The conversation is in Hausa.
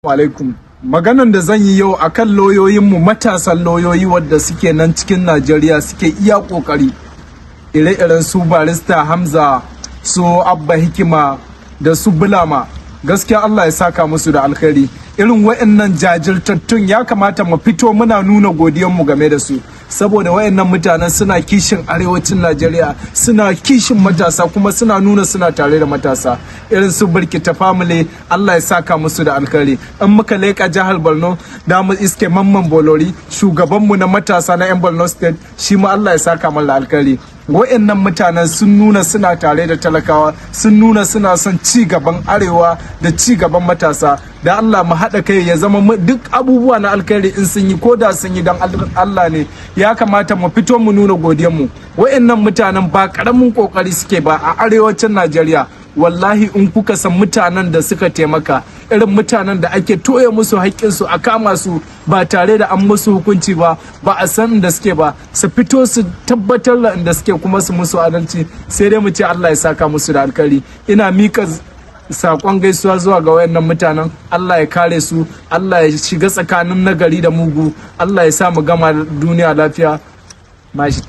alaikum. Maganan da zan yi yau akan lauyoyinmu, matasan lauyoyi wadda suke nan cikin Najeriya suke iya kokari, ire-iren su barista Hamza, su Abba Hikima da su Bulama. Gaskiya Allah ya saka musu da alkhairi. Irin wayannan jajirtattun ya kamata mu fito muna nuna godiyanmu game da su, saboda wayannan mutanen suna kishin arewacin Najeriya, suna kishin matasa, kuma suna nuna suna tare da matasa. Irin su Birkita family, Allah ya saka musu da alkhairi. In muka leka jihar Borno, da mu iske Mamman Bolori, shugabanmu na matasa na 'yan Borno State, shi ma Allah ya saka mana alkhairi. Wayannan mutanen sun nuna suna tare da talakawa, sun nuna suna son ci gaban arewa da ci gaban matasa. Da Allah mu haɗa kai ya zama duk abubuwa na alkhairi in sun yi, ko da sun yi dan Allah ne, ya kamata mu fito mu nuna godiyanmu. Wayannan mutanen ba karamin kokari suke ba a arewacin Najeriya. Wallahi in kuka san mutanen da suka taimaka, irin mutanen da ake toye musu haƙƙinsu a kama su ba tare da an musu hukunci ba a san inda suke ba, su fito su tabbatar da inda suke kuma su musu adalci. Sai dai mu ce Allah ya saka musu da alkhairi. Ina mika sakon gaisuwa zuwa ga wayannan mutanen. Allah ya kare su, Allah ya shiga tsakanin nagari da mugu, Allah ya sa mu gama duniya lafiya. Mashi